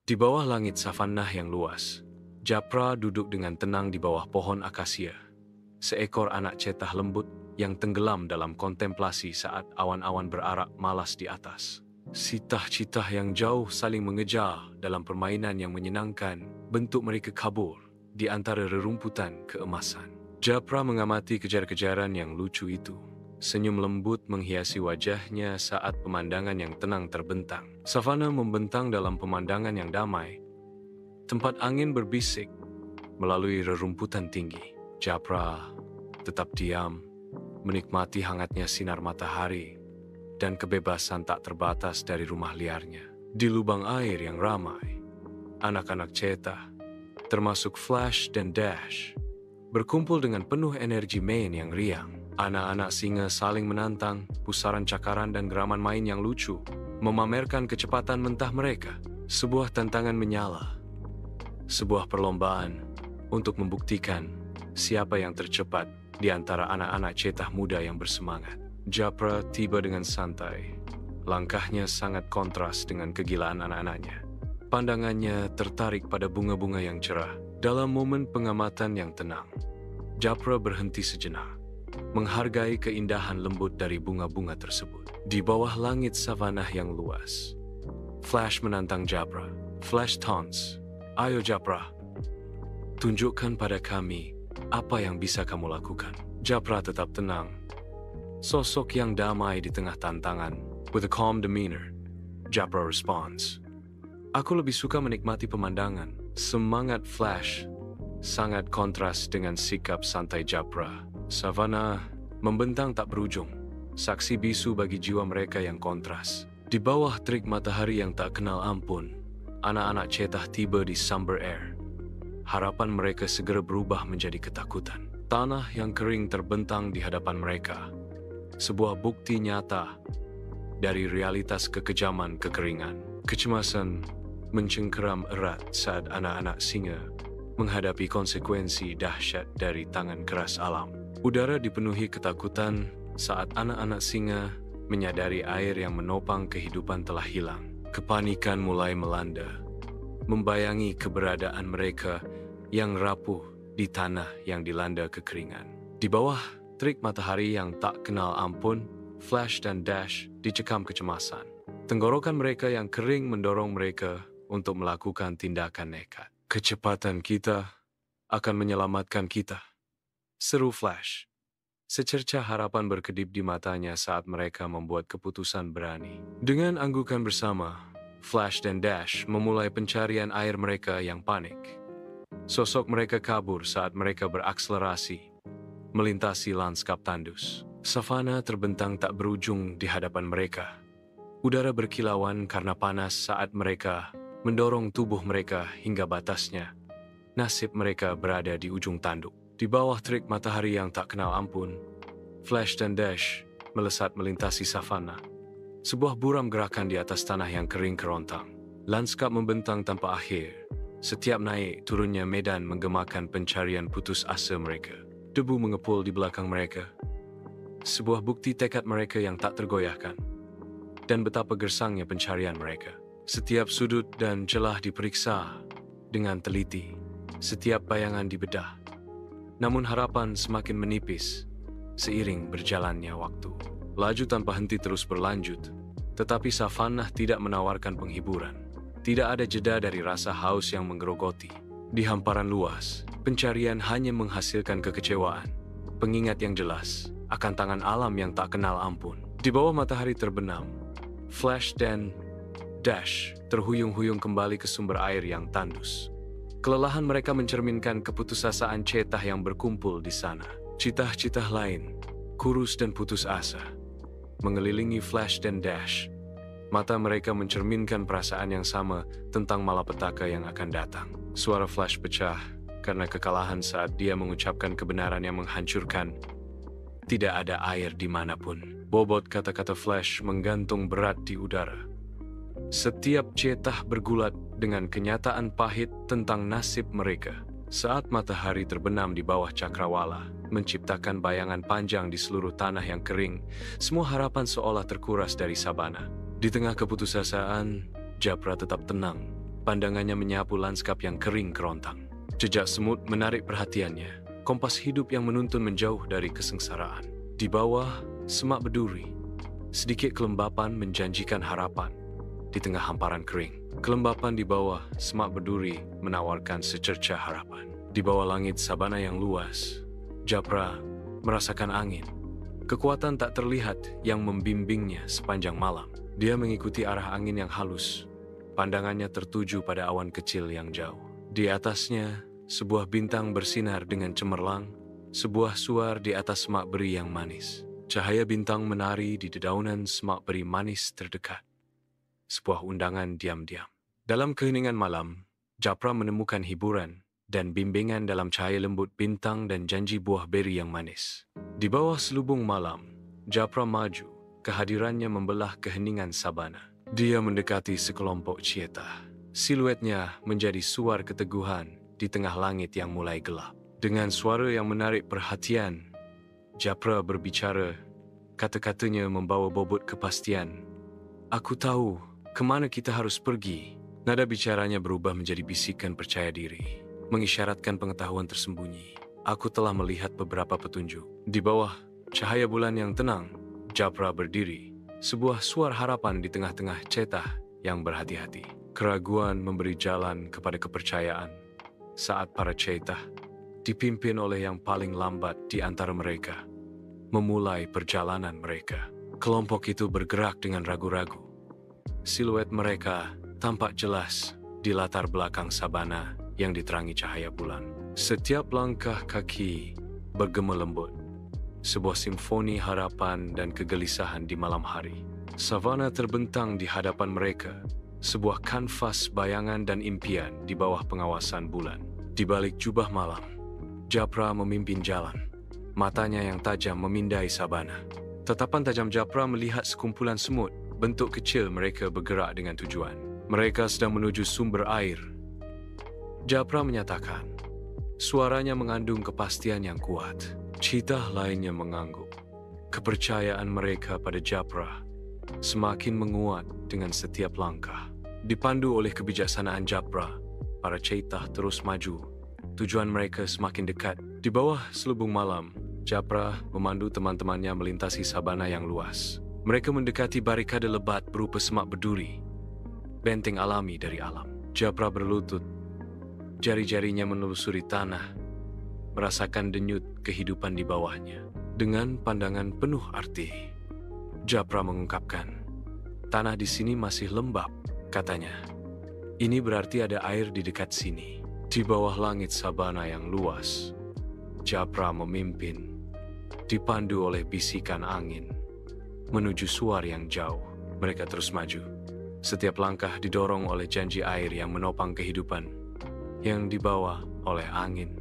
Di bawah langit savannah yang luas, Japra duduk dengan tenang di bawah pohon akasia. Seekor anak cetah lembut yang tenggelam dalam kontemplasi saat awan-awan berarak malas di atas. Citah-citah yang jauh saling mengejar dalam permainan yang menyenangkan, bentuk mereka kabur di antara rerumputan keemasan. Japra mengamati kejar-kejaran yang lucu itu. Senyum lembut menghiasi wajahnya saat pemandangan yang tenang terbentang. Savana membentang dalam pemandangan yang damai. Tempat angin berbisik melalui rerumputan tinggi. Japra tetap diam, menikmati hangatnya sinar matahari dan kebebasan tak terbatas dari rumah liarnya. Di lubang air yang ramai, anak-anak cetah, termasuk Flash dan Dash, berkumpul dengan penuh energi main yang riang. Anak-anak singa saling menantang, pusaran cakaran dan geraman main yang lucu, memamerkan kecepatan mentah mereka. Sebuah tantangan menyala. Sebuah perlombaan untuk membuktikan siapa yang tercepat di antara anak-anak cetah muda yang bersemangat. Japra tiba dengan santai. Langkahnya sangat kontras dengan kegilaan anak-anaknya. Pandangannya tertarik pada bunga-bunga yang cerah. Dalam momen pengamatan yang tenang, Japra berhenti sejenak, menghargai keindahan lembut dari bunga-bunga tersebut. Di bawah langit savannah yang luas, Flash menantang Japra. Flash taunts, "Ayo Japra, tunjukkan pada kami apa yang bisa kamu lakukan." Japra tetap tenang, sosok yang damai di tengah tantangan. With a calm demeanor, Japra responds, "Aku lebih suka menikmati pemandangan." Semangat Flash sangat kontras dengan sikap santai Japra. Savana membentang tak berujung, saksi bisu bagi jiwa mereka yang kontras. Di bawah terik matahari yang tak kenal ampun, anak-anak cetah tiba di Somber Air. Harapan mereka segera berubah menjadi ketakutan. Tanah yang kering terbentang di hadapan mereka. Sebuah bukti nyata dari realitas kekejaman kekeringan. Kecemasan mencengkeram erat saat anak-anak singa menghadapi konsekuensi dahsyat dari tangan keras alam. Udara dipenuhi ketakutan saat anak-anak singa menyadari air yang menopang kehidupan telah hilang. Kepanikan mulai melanda, membayangi keberadaan mereka yang rapuh di tanah yang dilanda kekeringan. Di bawah terik matahari yang tak kenal ampun, Flash dan Dash dicekam kecemasan. Tenggorokan mereka yang kering mendorong mereka untuk melakukan tindakan nekat. "Kecepatan kita akan menyelamatkan kita," seru Flash. Secercah harapan berkedip di matanya saat mereka membuat keputusan berani. Dengan anggukan bersama, Flash dan Dash memulai pencarian air mereka yang panik. Sosok mereka kabur saat mereka berakselerasi, melintasi lanskap tandus. Savana terbentang tak berujung di hadapan mereka. Udara berkilauan karena panas saat mereka mendorong tubuh mereka hingga batasnya. Nasib mereka berada di ujung tanduk. Di bawah terik matahari yang tak kenal ampun, Flash dan Dash melesat melintasi savana. Sebuah buram gerakan di atas tanah yang kering kerontang. Lanskap membentang tanpa akhir. Setiap naik turunnya medan menggemakan pencarian putus asa mereka. Debu mengepul di belakang mereka. Sebuah bukti tekad mereka yang tak tergoyahkan. Dan betapa gersangnya pencarian mereka. Setiap sudut dan celah diperiksa dengan teliti. Setiap bayangan dibedah. Namun harapan semakin menipis seiring berjalannya waktu. Laju tanpa henti terus berlanjut, tetapi savannah tidak menawarkan penghiburan. Tidak ada jeda dari rasa haus yang menggerogoti. Di hamparan luas, pencarian hanya menghasilkan kekecewaan. Pengingat yang jelas akan tangan alam yang tak kenal ampun. Di bawah matahari terbenam, Flash dan Dash terhuyung-huyung kembali ke sumber air yang tandus. Kelelahan mereka mencerminkan keputusasaan cetah yang berkumpul di sana. Citah-citah lain, kurus dan putus asa, mengelilingi Flash dan Dash. Mata mereka mencerminkan perasaan yang sama tentang malapetaka yang akan datang. Suara Flash pecah karena kekalahan saat dia mengucapkan kebenaran yang menghancurkan. Tidak ada air dimanapun. Bobot kata-kata Flash menggantung berat di udara. Setiap cetah bergulat dengan kenyataan pahit tentang nasib mereka. Saat matahari terbenam di bawah cakrawala, menciptakan bayangan panjang di seluruh tanah yang kering, semua harapan seolah terkuras dari sabana. Di tengah keputusasaan, Japra tetap tenang. Pandangannya menyapu lanskap yang kering kerontang. Jejak semut menarik perhatiannya, kompas hidup yang menuntun menjauh dari kesengsaraan. Di bawah, semak berduri. Sedikit kelembapan menjanjikan harapan di tengah hamparan kering. Kelembapan di bawah semak berduri menawarkan secerca harapan. Di bawah langit sabana yang luas, Japra merasakan angin. Kekuatan tak terlihat yang membimbingnya sepanjang malam. Dia mengikuti arah angin yang halus. Pandangannya tertuju pada awan kecil yang jauh. Di atasnya, sebuah bintang bersinar dengan cemerlang, sebuah suar di atas semak beri yang manis. Cahaya bintang menari di dedaunan semak beri manis terdekat. Sebuah undangan diam-diam. Dalam keheningan malam, Japra menemukan hiburan dan bimbingan dalam cahaya lembut bintang dan janji buah beri yang manis. Di bawah selubung malam, Japra maju. Kehadirannya membelah keheningan sabana. Dia mendekati sekelompok cheetah. Siluetnya menjadi suar keteguhan di tengah langit yang mulai gelap. Dengan suara yang menarik perhatian, Japra berbicara. Kata-katanya membawa bobot kepastian. Aku tahu kemana kita harus pergi. Nada bicaranya berubah menjadi bisikan percaya diri, mengisyaratkan pengetahuan tersembunyi. Aku telah melihat beberapa petunjuk. Di bawah cahaya bulan yang tenang, Japra berdiri. Sebuah suar harapan di tengah-tengah cheetah yang berhati-hati. Keraguan memberi jalan kepada kepercayaan saat para cheetah, dipimpin oleh yang paling lambat di antara mereka, memulai perjalanan mereka. Kelompok itu bergerak dengan ragu-ragu. Siluet mereka tampak jelas di latar belakang sabana yang diterangi cahaya bulan. Setiap langkah kaki bergema lembut. Sebuah simfoni harapan dan kegelisahan di malam hari. Savana terbentang di hadapan mereka. Sebuah kanvas bayangan dan impian di bawah pengawasan bulan. Di balik jubah malam, Japra memimpin jalan. Matanya yang tajam memindai sabana. Tatapan tajam Japra melihat sekumpulan semut. Bentuk kecil mereka bergerak dengan tujuan. Mereka sedang menuju sumber air. Japra menyatakan, suaranya mengandung kepastian yang kuat. Cheetah lainnya mengangguk. Kepercayaan mereka pada Japra semakin menguat dengan setiap langkah. Dipandu oleh kebijaksanaan Japra, para cheetah terus maju. Tujuan mereka semakin dekat. Di bawah selubung malam, Japra memandu teman-temannya melintasi sabana yang luas. Mereka mendekati barikade lebat berupa semak berduri, benteng alami dari alam. Japra berlutut, jari-jarinya menelusuri tanah, merasakan denyut kehidupan di bawahnya. Dengan pandangan penuh arti, Japra mengungkapkan, tanah di sini masih lembab, katanya. Ini berarti ada air di dekat sini. Di bawah langit sabana yang luas, Japra memimpin, dipandu oleh bisikan angin, menuju suar yang jauh. Mereka terus maju. Setiap langkah didorong oleh janji air yang menopang kehidupan, yang dibawa oleh angin.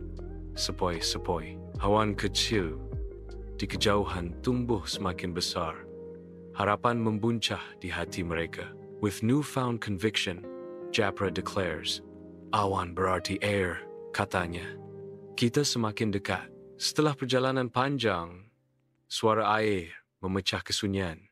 Sepoi-sepoi, awan kecil di kejauhan tumbuh semakin besar. Harapan membuncah di hati mereka. With newfound conviction, Japra declares, awan berarti air, katanya. Kita semakin dekat. Setelah perjalanan panjang, suara air memecah kesunyian,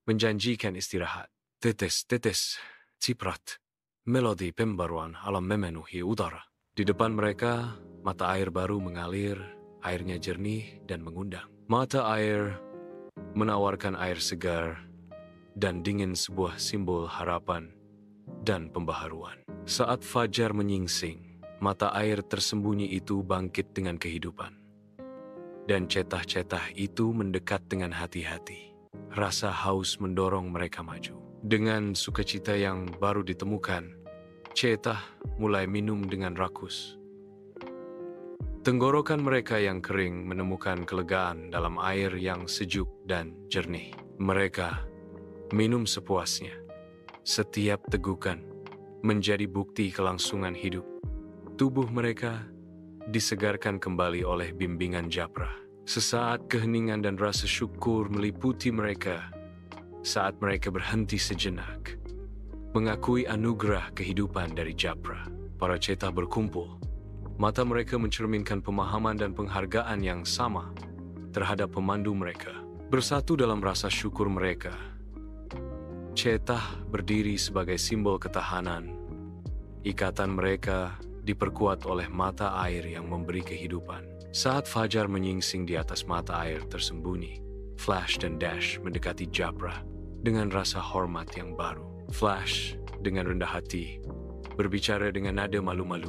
menjanjikan istirahat. Tetes-tetes, ciprat, melodi pembaruan alam memenuhi udara. Di depan mereka, mata air baru mengalir, airnya jernih dan mengundang. Mata air menawarkan air segar dan dingin, sebuah simbol harapan dan pembaharuan. Saat fajar menyingsing, mata air tersembunyi itu bangkit dengan kehidupan. Dan cetah-cetah itu mendekat dengan hati-hati. Rasa haus mendorong mereka maju. Dengan sukacita yang baru ditemukan, cetah mulai minum dengan rakus. Tenggorokan mereka yang kering menemukan kelegaan dalam air yang sejuk dan jernih. Mereka minum sepuasnya. Setiap tegukan menjadi bukti kelangsungan hidup. Tubuh mereka disegarkan kembali oleh bimbingan Japra. Sesaat keheningan dan rasa syukur meliputi mereka saat mereka berhenti sejenak, mengakui anugerah kehidupan dari Japra. Para cheetah berkumpul. Mata mereka mencerminkan pemahaman dan penghargaan yang sama terhadap pemandu mereka. Bersatu dalam rasa syukur mereka, cheetah berdiri sebagai simbol ketahanan Ikatan mereka diperkuat oleh mata air yang memberi kehidupan. Saat fajar menyingsing di atas mata air tersembunyi, Flash dan Dash mendekati Japra dengan rasa hormat yang baru. Flash dengan rendah hati berbicara dengan nada malu-malu.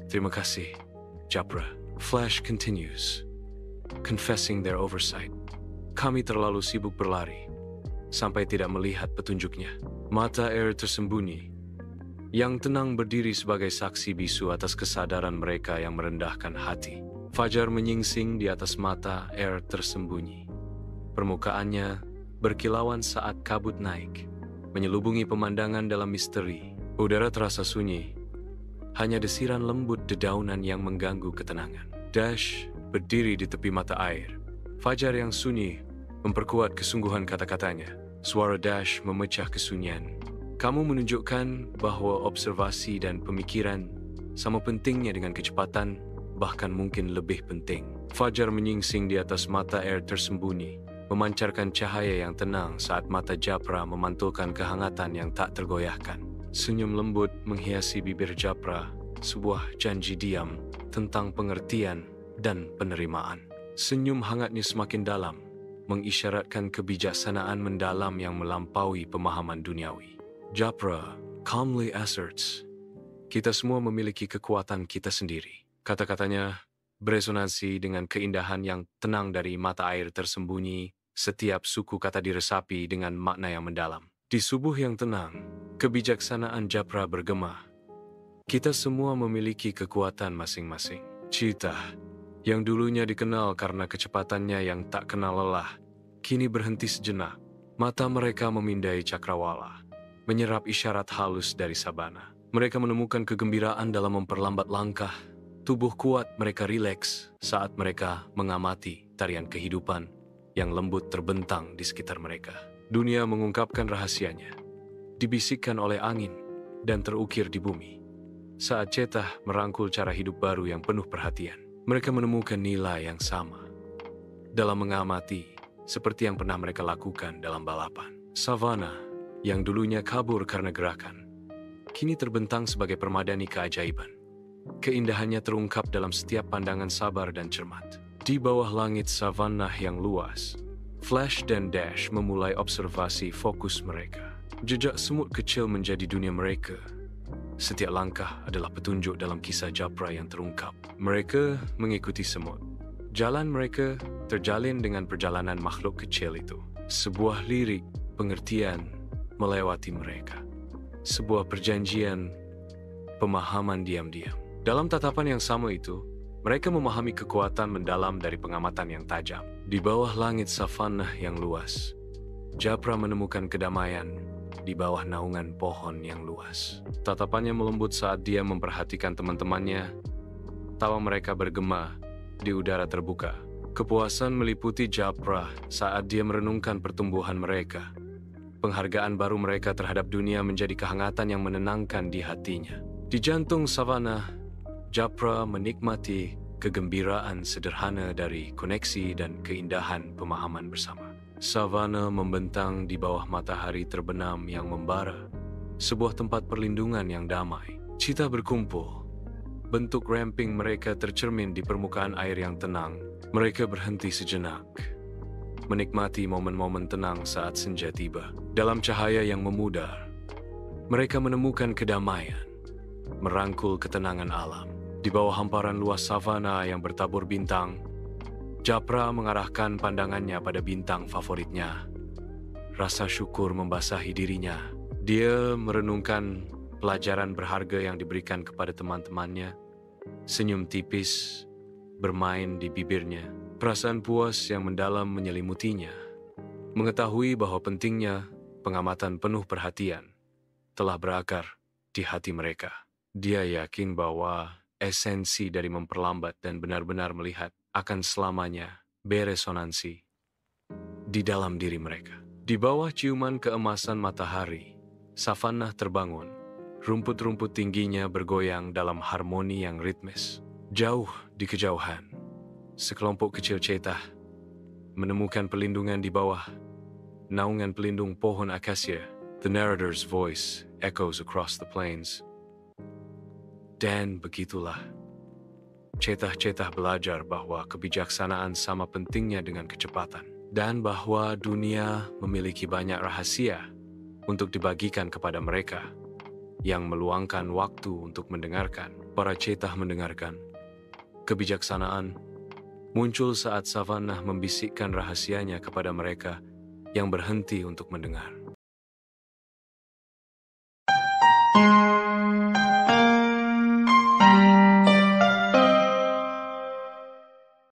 "Terima kasih, Japra." Flash continues, confessing their oversight. "Kami terlalu sibuk berlari sampai tidak melihat petunjuknya." Mata air tersembunyi yang tenang berdiri sebagai saksi bisu atas kesadaran mereka yang merendahkan hati. Fajar menyingsing di atas mata air tersembunyi. Permukaannya berkilauan saat kabut naik, menyelubungi pemandangan dalam misteri. Udara terasa sunyi, hanya desiran lembut dedaunan yang mengganggu ketenangan. Dash berdiri di tepi mata air. Fajar yang sunyi memperkuat kesungguhan kata-katanya. Suara Dash memecah kesunyian. "Kamu menunjukkan bahwa observasi dan pemikiran sama pentingnya dengan kecepatan, bahkan mungkin lebih penting." Fajar menyingsing di atas mata air tersembunyi, memancarkan cahaya yang tenang saat mata Japra memantulkan kehangatan yang tak tergoyahkan. Senyum lembut menghiasi bibir Japra, sebuah janji diam tentang pengertian dan penerimaan. Senyum hangatnya semakin dalam, mengisyaratkan kebijaksanaan mendalam yang melampaui pemahaman duniawi. Japra calmly asserts, "Kita semua memiliki kekuatan kita sendiri." Kata-katanya beresonansi dengan keindahan yang tenang dari mata air tersembunyi. Setiap suku kata diresapi dengan makna yang mendalam. Di subuh yang tenang, kebijaksanaan Japra bergema. Kita semua memiliki kekuatan masing-masing. Cheetah, yang dulunya dikenal karena kecepatannya yang tak kenal lelah, kini berhenti sejenak. Mata mereka memindai cakrawala, menyerap isyarat halus dari sabana. Mereka menemukan kegembiraan dalam memperlambat langkah. Tubuh kuat mereka rileks saat mereka mengamati tarian kehidupan yang lembut terbentang di sekitar mereka. Dunia mengungkapkan rahasianya, dibisikkan oleh angin dan terukir di bumi. Saat Cheetah merangkul cara hidup baru yang penuh perhatian, mereka menemukan nilai yang sama dalam mengamati, seperti yang pernah mereka lakukan dalam balapan. Savana, yang dulunya kabur karena gerakan, kini terbentang sebagai permadani keajaiban. Keindahannya terungkap dalam setiap pandangan sabar dan cermat. Di bawah langit savana yang luas, Flash dan Dash memulai observasi fokus mereka. Jejak semut kecil menjadi dunia mereka. Setiap langkah adalah petunjuk dalam kisah Japra yang terungkap. Mereka mengikuti semut. Jalan mereka terjalin dengan perjalanan makhluk kecil itu. Sebuah lirik pengertian melewati mereka. Sebuah perjanjian pemahaman diam-diam. Dalam tatapan yang sama itu, mereka memahami kekuatan mendalam dari pengamatan yang tajam. Di bawah langit savana yang luas, Japra menemukan kedamaian di bawah naungan pohon yang luas. Tatapannya melembut saat dia memperhatikan teman-temannya. Tawa mereka bergema di udara terbuka. Kepuasan meliputi Japra saat dia merenungkan pertumbuhan mereka. Penghargaan baru mereka terhadap dunia menjadi kehangatan yang menenangkan di hatinya. Di jantung savana, Japra menikmati kegembiraan sederhana dari koneksi dan keindahan pemahaman bersama. Savana membentang di bawah matahari terbenam yang membara, sebuah tempat perlindungan yang damai. Cheetah berkumpul. Bentuk ramping mereka tercermin di permukaan air yang tenang. Mereka berhenti sejenak, menikmati momen-momen tenang saat senja tiba. Dalam cahaya yang memudar, mereka menemukan kedamaian, merangkul ketenangan alam. Di bawah hamparan luas savana yang bertabur bintang, Japra mengarahkan pandangannya pada bintang favoritnya. Rasa syukur membasahi dirinya. Dia merenungkan pelajaran berharga yang diberikan kepada teman-temannya. Senyum tipis bermain di bibirnya. Perasaan puas yang mendalam menyelimutinya. Mengetahui bahwa pentingnya pengamatan penuh perhatian telah berakar di hati mereka. Dia yakin bahwa esensi dari memperlambat dan benar-benar melihat akan selamanya beresonansi di dalam diri mereka. Di bawah ciuman keemasan matahari, savana terbangun. Rumput-rumput tingginya bergoyang dalam harmoni yang ritmis. Jauh di kejauhan, sekelompok kecil Cheetah menemukan perlindungan di bawah naungan pelindung pohon akasia. The narrator's voice echoes across the plains. Dan begitulah, cetah-cetah belajar bahwa kebijaksanaan sama pentingnya dengan kecepatan, dan bahwa dunia memiliki banyak rahasia untuk dibagikan kepada mereka yang meluangkan waktu untuk mendengarkan. Para cetah mendengarkan. Kebijaksanaan muncul saat Savannah membisikkan rahasianya kepada mereka yang berhenti untuk mendengar.